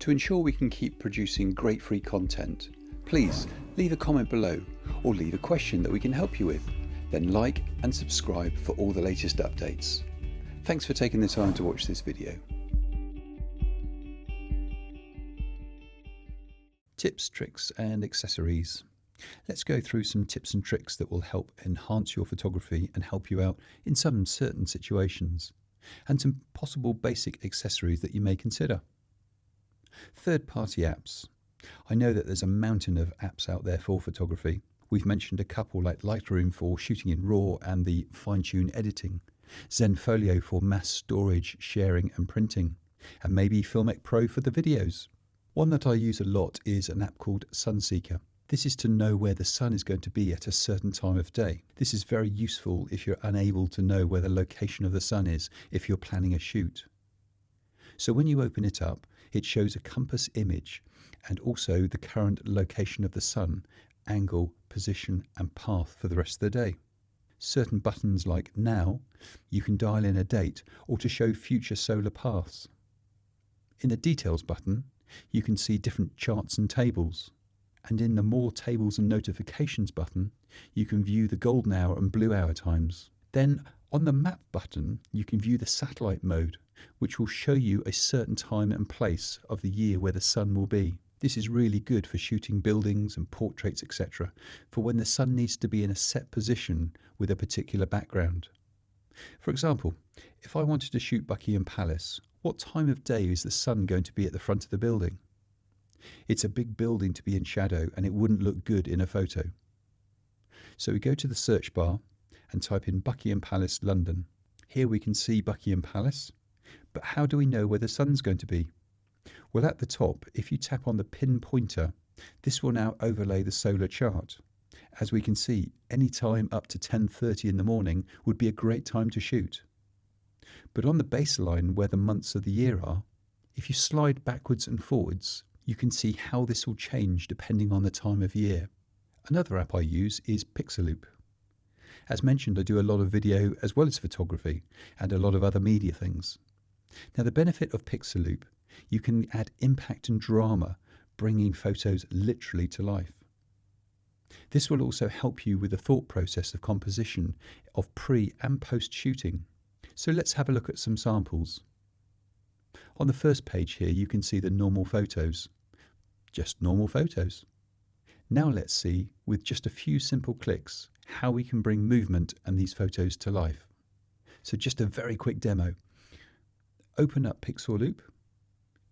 To ensure we can keep producing great free content, please leave a comment below or leave a question that we can help you with. Then like and subscribe for all the latest updates. Thanks for taking the time to watch this video. Tips, tricks and accessories. Let's go through some tips and tricks that will help enhance your photography and help you out in some certain situations, and some possible basic accessories that you may consider. Third-party apps. I know that there's a mountain of apps out there for photography. We've mentioned a couple like Lightroom for shooting in RAW and the fine-tune editing, Zenfolio for mass storage, sharing and printing, and maybe FilMIC Pro for the videos. One that I use a lot is an app called Sunseeker. This is to know where the sun is going to be at a certain time of day. This is very useful if you're unable to know where the location of the sun is if you're planning a shoot. So when you open it up, it shows a compass image and also the current location of the sun, angle, position and path for the rest of the day. Certain buttons like now, you can dial in a date or to show future solar paths. In the details button, you can see different charts and tables. And in the More Tables and Notifications button, you can view the golden hour and blue hour times. Then on the Map button, you can view the satellite mode, which will show you a certain time and place of the year where the sun will be. This is really good for shooting buildings and portraits, etc., for when the sun needs to be in a set position with a particular background. For example, if I wanted to shoot Buckingham Palace, what time of day is the sun going to be at the front of the building? It's a big building to be in shadow and it wouldn't look good in a photo. So we go to the search bar and type in Buckingham Palace, London. Here we can see Buckingham Palace, but how do we know where the sun's going to be? Well, at the top, if you tap on the pin pointer, this will now overlay the solar chart. As we can see, any time up to 10:30 in the morning would be a great time to shoot. But on the baseline where the months of the year are, if you slide backwards and forwards, you can see how this will change depending on the time of year. Another app I use is Pixaloop. As mentioned, I do a lot of video as well as photography and a lot of other media things. Now the benefit of Pixaloop, you can add impact and drama, bringing photos literally to life. This will also help you with the thought process of composition of pre and post shooting. So let's have a look at some samples. On the first page here you can see the normal photos. Just normal photos. Now let's see, with just a few simple clicks, how we can bring movement and these photos to life. So just a very quick demo. Open up Pixaloop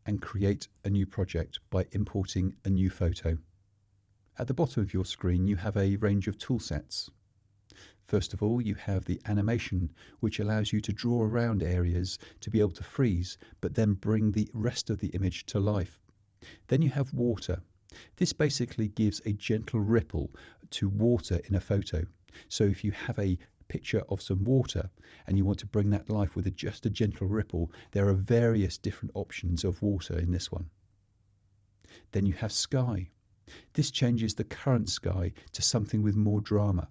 and create a new project by importing a new photo. At the bottom of your screen you have a range of tool sets. First of all, you have the animation, which allows you to draw around areas to be able to freeze, but then bring the rest of the image to life. Then you have water. This basically gives a gentle ripple to water in a photo. So if you have a picture of some water and you want to bring that to life with just a gentle ripple, there are various different options of water in this one. Then you have sky. This changes the current sky to something with more drama.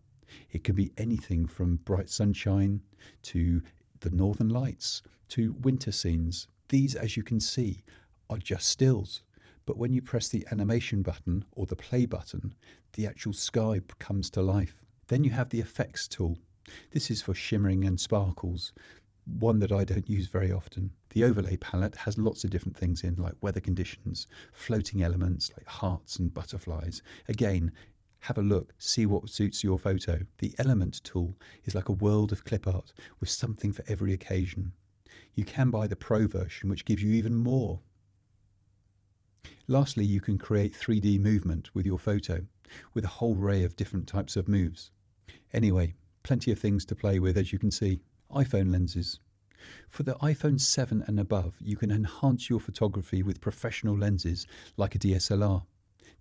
It can be anything from bright sunshine to the northern lights to winter scenes. These, as you can see, are just stills. But when you press the animation button or the play button, the actual sky comes to life. Then you have the effects tool. This is for shimmering and sparkles, one that I don't use very often. The overlay palette has lots of different things in, like weather conditions, floating elements like hearts and butterflies. Again, have a look, see what suits your photo. The element tool is like a world of clip art with something for every occasion. You can buy the Pro version, which gives you even more. Lastly, you can create 3D movement with your photo, with a whole array of different types of moves. Anyway, plenty of things to play with, as you can see. iPhone lenses. For the iPhone 7 and above, you can enhance your photography with professional lenses like a DSLR.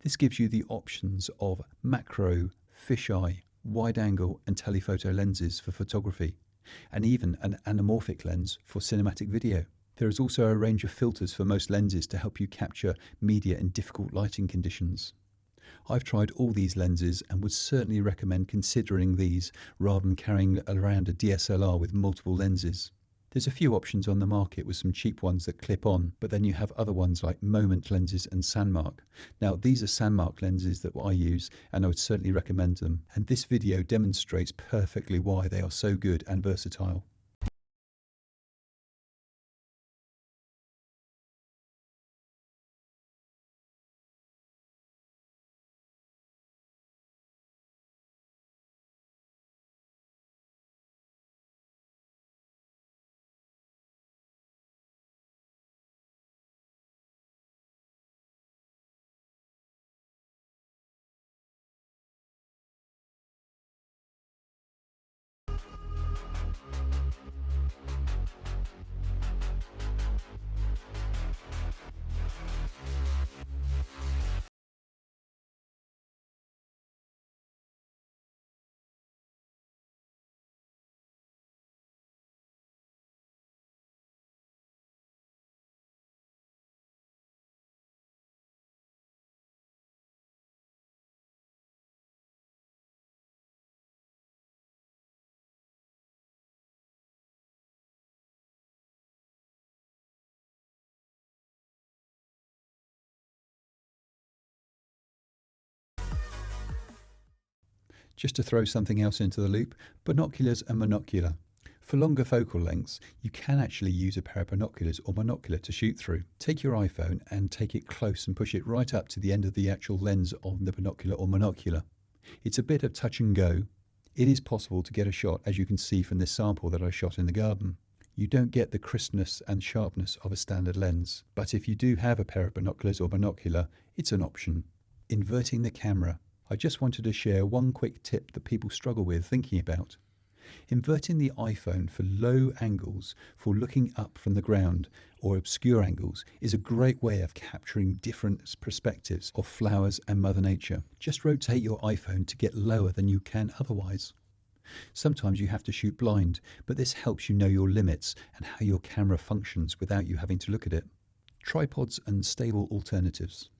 This gives you the options of macro, fisheye, wide angle and telephoto lenses for photography, and even an anamorphic lens for cinematic video. There is also a range of filters for most lenses to help you capture media in difficult lighting conditions. I've tried all these lenses and would certainly recommend considering these rather than carrying around a DSLR with multiple lenses. There's a few options on the market with some cheap ones that clip on, but then you have other ones like Moment lenses and Sandmark. Now these are Sandmark lenses that I use, and I would certainly recommend them. And this video demonstrates perfectly why they are so good and versatile. Just to throw something else into the loop, binoculars and monocular. For longer focal lengths, you can actually use a pair of binoculars or monocular to shoot through. Take your iPhone and take it close and push it right up to the end of the actual lens of the binocular or monocular. It's a bit of touch and go. It is possible to get a shot, as you can see from this sample that I shot in the garden. You don't get the crispness and sharpness of a standard lens, but if you do have a pair of binoculars or monocular, it's an option. Inverting the camera. I just wanted to share one quick tip that people struggle with thinking about. Inverting the iPhone for low angles, for looking up from the ground, or obscure angles, is a great way of capturing different perspectives of flowers and Mother Nature. Just rotate your iPhone to get lower than you can otherwise. Sometimes you have to shoot blind, but this helps you know your limits and how your camera functions without you having to look at it. Tripods and stable alternatives.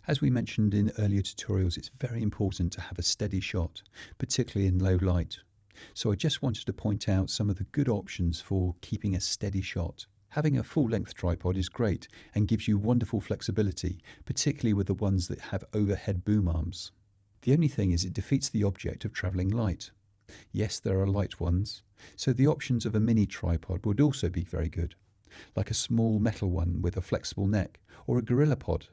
As we mentioned in earlier tutorials, it's very important to have a steady shot, particularly in low light. So I just wanted to point out some of the good options for keeping a steady shot. Having a full-length tripod is great and gives you wonderful flexibility, particularly with the ones that have overhead boom arms. The only thing is it defeats the object of travelling light. Yes, there are light ones, so the options of a mini tripod would also be very good, like a small metal one with a flexible neck, or a gorilla pod.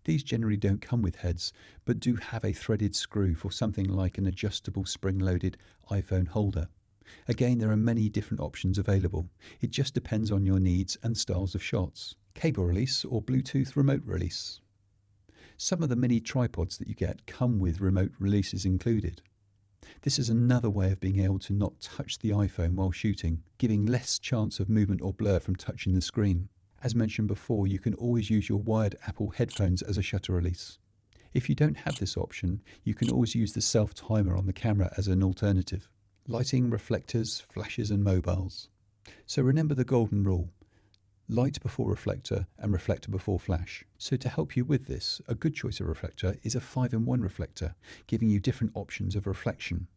These generally don't come with heads, but do have a threaded screw for something like an adjustable spring-loaded iPhone holder. Again, there are many different options available. It just depends on your needs and styles of shots. Cable release or Bluetooth remote release. Some of the mini tripods that you get come with remote releases included. This is another way of being able to not touch the iPhone while shooting, giving less chance of movement or blur from touching the screen. As mentioned before, you can always use your wired Apple headphones as a shutter release. If you don't have this option, you can always use the self-timer on the camera as an alternative. Lighting, reflectors, flashes and mobiles. So remember the golden rule. Light before reflector and reflector before flash. So to help you with this, a good choice of reflector is a 5-in-1 reflector, giving you different options of reflection.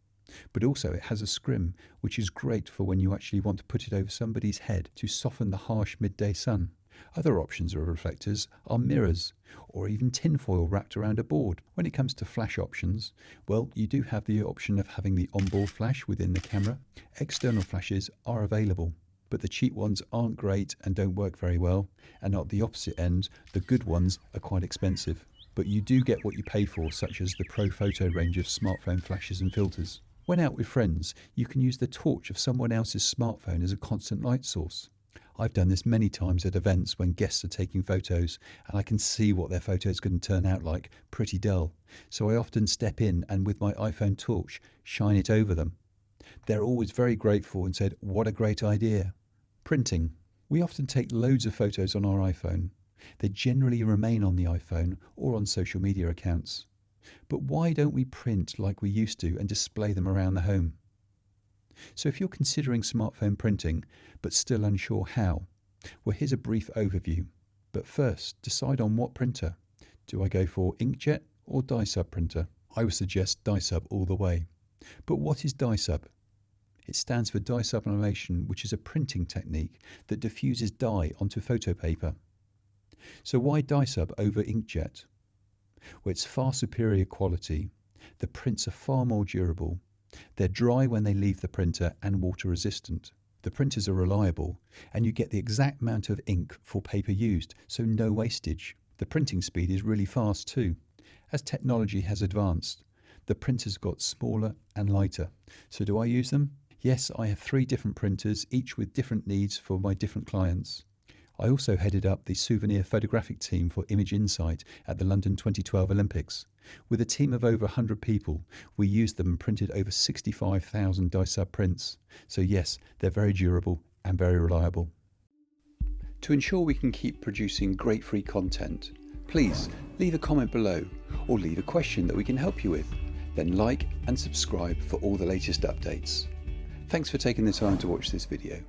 But also it has a scrim, which is great for when you actually want to put it over somebody's head to soften the harsh midday sun. Other options of reflectors are mirrors, or even tinfoil wrapped around a board. When it comes to flash options, well, you do have the option of having the onboard flash within the camera. External flashes are available, but the cheap ones aren't great and don't work very well, and at the opposite end, the good ones are quite expensive. But you do get what you pay for, such as the Pro Photo range of smartphone flashes and filters. When out with friends, you can use the torch of someone else's smartphone as a constant light source. I've done this many times at events when guests are taking photos and I can see what their photo is going to turn out like, pretty dull. So I often step in and with my iPhone torch, shine it over them. They're always very grateful and said, "What a great idea." Printing. We often take loads of photos on our iPhone. They generally remain on the iPhone or on social media accounts. But why don't we print like we used to and display them around the home? So if you're considering smartphone printing, but still unsure how, well, here's a brief overview. But first, decide on what printer. Do I go for inkjet or dye sub printer? I would suggest dye sub all the way. But what is dye sub? It stands for dye sublimation, which is a printing technique that diffuses dye onto photo paper. So why dye sub over inkjet? Well, it's far superior quality. The prints are far more durable. They're dry when they leave the printer and water resistant. The printers are reliable and you get the exact amount of ink for paper used, so no wastage. The printing speed is really fast too. As technology has advanced, the printers got smaller and lighter. So do I use them? Yes, I have 3 different printers, each with different needs for my different clients. I also headed up the souvenir photographic team for Image Insight at the London 2012 Olympics. With a team of over 100 people, we used them and printed over 65,000 dye sub prints. So yes, they're very durable and very reliable. To ensure we can keep producing great free content, please leave a comment below or leave a question that we can help you with. Then like and subscribe for all the latest updates. Thanks for taking the time to watch this video.